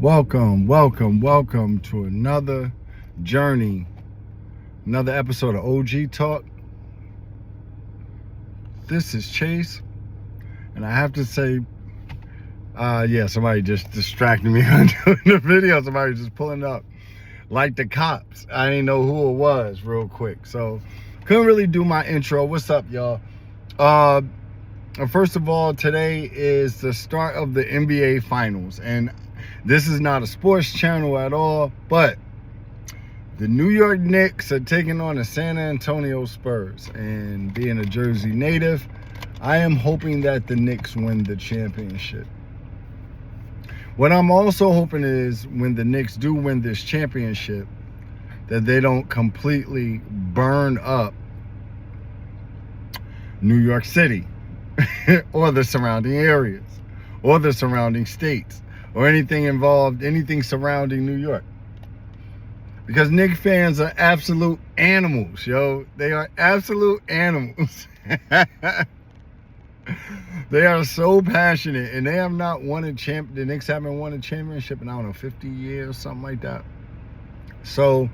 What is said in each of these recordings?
Welcome to another journey, another episode of OG Talk. This is Chase, and I have to say, somebody just distracted me on doing the video. Somebody just pulling up like the cops. I didn't know who it was real quick, so couldn't really do my intro. What's up, y'all? First of all, today is the start of the NBA Finals, and this is not a sports channel at all, but the New York Knicks are taking on the San Antonio Spurs, and being a Jersey native, I am hoping that the Knicks win the championship. What I'm also hoping is when the Knicks do win this championship, that they don't completely burn up New York City or the surrounding areas or the surrounding states or anything surrounding New York. Because Knicks fans are absolute animals, yo. They are absolute animals. They are so passionate, and they have not won the Knicks haven't won a championship in, 50 years, something like that. So,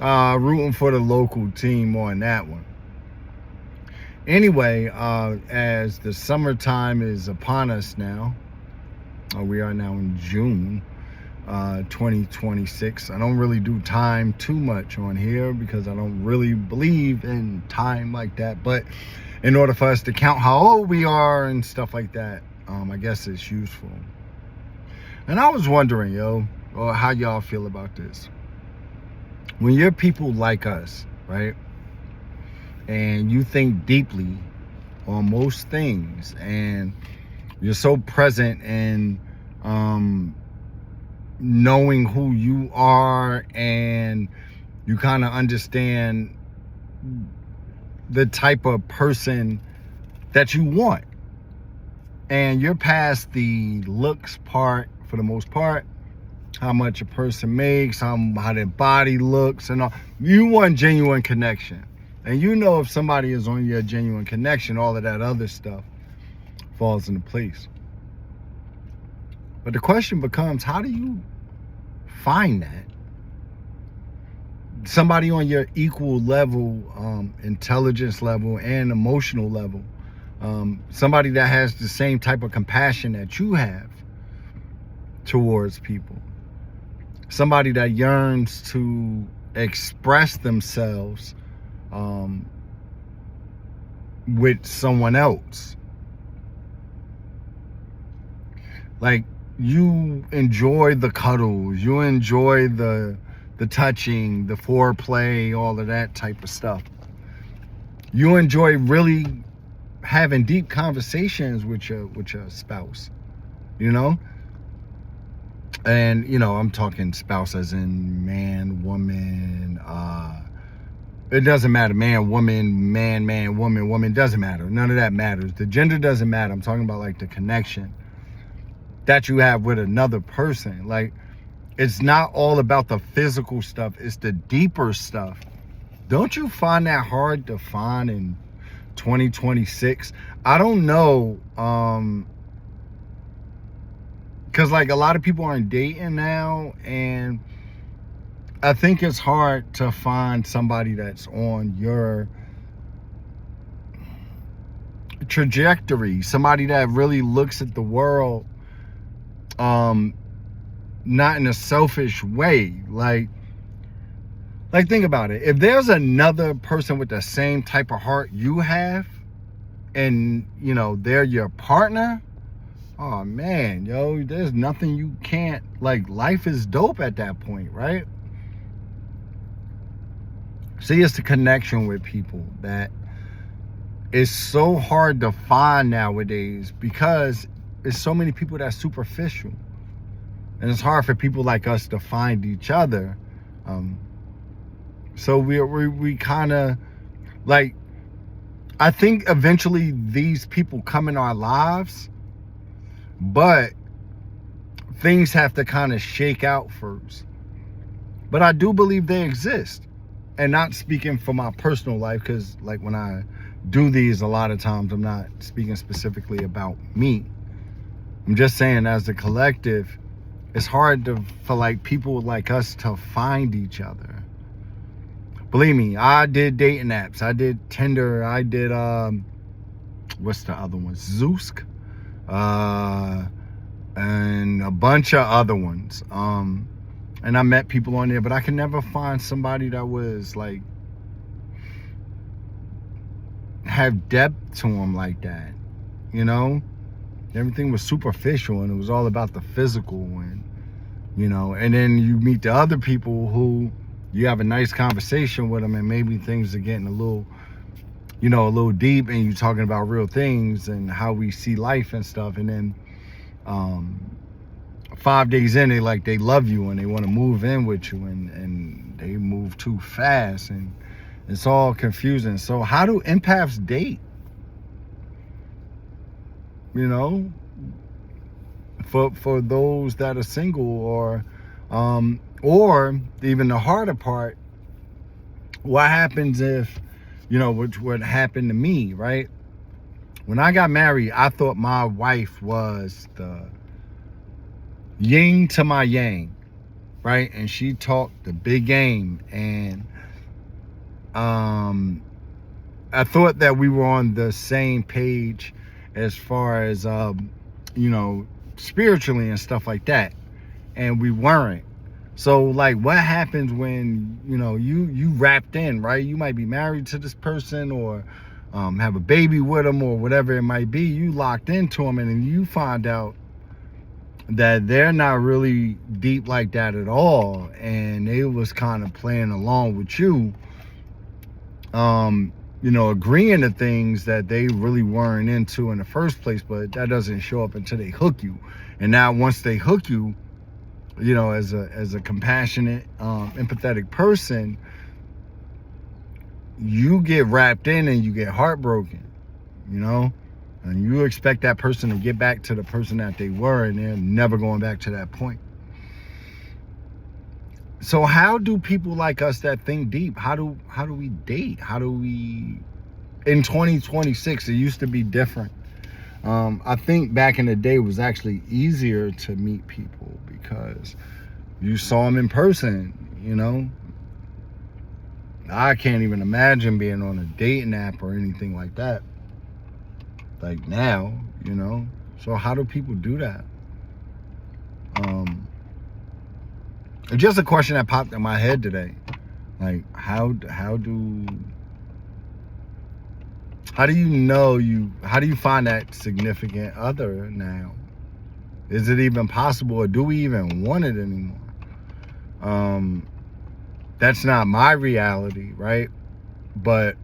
rooting for the local team on that one. Anyway, as the summertime is upon us now, we are now in June 2026. I don't really do time too much on here because I don't really believe in time like that. But in order for us to count how old we are and stuff like that, I guess it's useful. And I was wondering, how y'all feel about this. When you're people like us, right? And you think deeply on most things, and you're so present in knowing who you are, and you kind of understand the type of person that you want. And you're past the looks part for the most part, how much a person makes, how their body looks, and all. You want genuine connection. And you know if somebody is on your genuine connection, all of that other stuff falls into place. But the question becomes, how do you find that? Somebody on your equal level, intelligence level and emotional level. Somebody that has the same type of compassion that you have towards people. Somebody that yearns to express themselves with someone else. Like, you enjoy the cuddles, you enjoy the touching, the foreplay, all of that type of stuff. You enjoy really having deep conversations with your spouse, And, I'm talking spouse as in man, woman, it doesn't matter, man, woman, woman, doesn't matter. None of that matters. The gender doesn't matter. I'm talking about like the connection that you have with another person. Like, it's not all about the physical stuff, it's the deeper stuff. Don't you find that hard to find in 2026? I don't know, because like a lot of people aren't dating now, and I think it's hard to find somebody that's on your trajectory, somebody that really looks at the world not in a selfish way. Like think about it. If there's another person with the same type of heart you have, and they're your partner, oh man, there's nothing you can't, like, life is dope at that point, right? See, it's the connection with people that is so hard to find nowadays, because there's so many people that's superficial, and it's hard for people like us to find each other. So we kind of, like, I think eventually these people come in our lives, but things have to kind of shake out first. But I do believe they exist. And not speaking for my personal life, because like when I do these, a lot of times I'm not speaking specifically about me. I'm just saying, as a collective, it's hard for like people like us to find each other. Believe me, I did dating apps. I did Tinder. I did what's the other one? Zoosk. And a bunch of other ones. And I met people on there, but I could never find somebody that was like have depth to them like that. You know, everything was superficial and it was all about the physical, and you know, and then you meet the other people who you have a nice conversation with them, and maybe things are getting a little, you know, a little deep, and you're talking about real things and how we see life and stuff, and then 5 days in, they love you and they want to move in with you, and they move too fast, and it's all confusing. So how do empaths date? You know, for those that are single, or even the harder part, what happens if, you know, which what happened to me, right? When I got married, I thought my wife was the yin to my yang, right? And she talked the big game, and I thought that we were on the same page as far as you know, spiritually and stuff like that, and we weren't. So like, what happens when, you know, you wrapped in, right? You might be married to this person, or have a baby with them, or whatever it might be. You locked into them, and then you find out that they're not really deep like that at all, and they was kind of playing along with you, you know, agreeing to things that they really weren't into in the first place, but that doesn't show up until they hook you. And now once they hook you, you know, as a compassionate, empathetic person, you get wrapped in and you get heartbroken, you know, and you expect that person to get back to the person that they were, and they're never going back to that point. So how do people like us that think deep, how do we date? How do we, in 2026, it used to be different. I think back in the day it was actually easier to meet people because you saw them in person, you know. I can't even imagine being on a dating app or anything like that, like now, you know. So how do people do that? It's just a question that popped in my head today. Like, how do you find that significant other now? Is it even possible, or do we even want it anymore? That's not my reality, right? But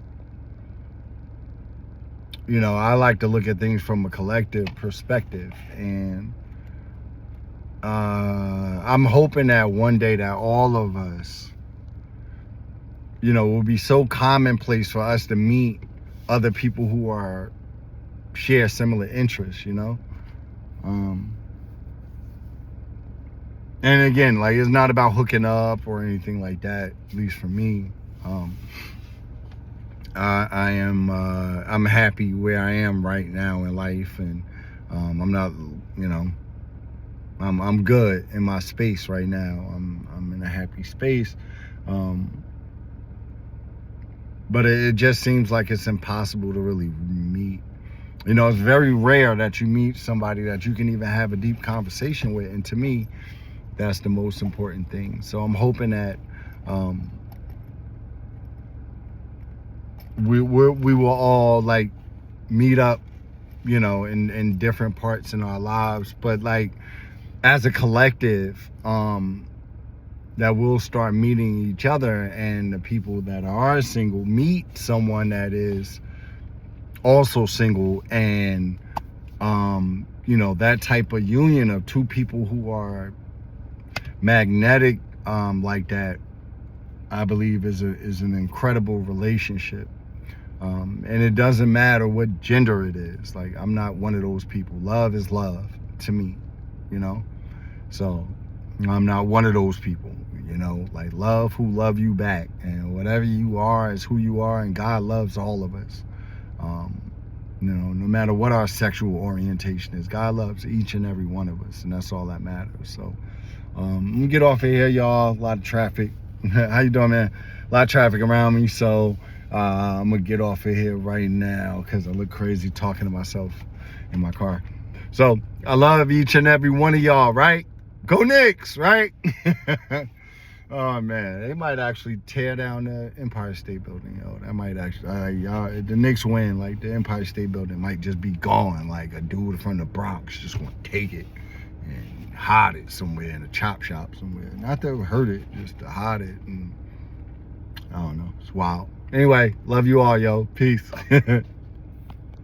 you know, I like to look at things from a collective perspective, and I'm hoping that one day that all of us, you know, will be so commonplace for us to meet other people who share similar interests, you know. And again, like, it's not about hooking up or anything like that, at least for me. I'm happy where I am right now in life, and I'm not, you know, I'm good in my space right now. I'm in a happy space. But it just seems like it's impossible to really meet. You know, it's very rare that you meet somebody that you can even have a deep conversation with, and to me, that's the most important thing. So I'm hoping that we will all like meet up, you know, in different parts in our lives, but like as a collective, that we'll start meeting each other, and the people that are single meet someone that is also single, and you know, that type of union of two people who are magnetic like that, I believe is an incredible relationship. And it doesn't matter what gender it is. Like, I'm not one of those people. Love is love to me, you know. So I'm not one of those people, you know. Like, love who love you back, and whatever you are is who you are, and God loves all of us. No matter what our sexual orientation is, God loves each and every one of us, and that's all that matters. So I'm gonna get off of here, y'all. A lot of traffic. How you doing, man? A lot of traffic around me, so I'm gonna get off of here right now because I look crazy talking to myself in my car. So I love each and every one of y'all, right? Go Knicks, right? Oh man, they might actually tear down the Empire State Building, yo. That might actually, the Knicks win, like the Empire State Building might just be gone. Like a dude from the Bronx just want to take it and hide it somewhere in a chop shop somewhere. Not to hurt it, just to hide it. And I don't know, it's wild. Anyway, love you all, yo. Peace.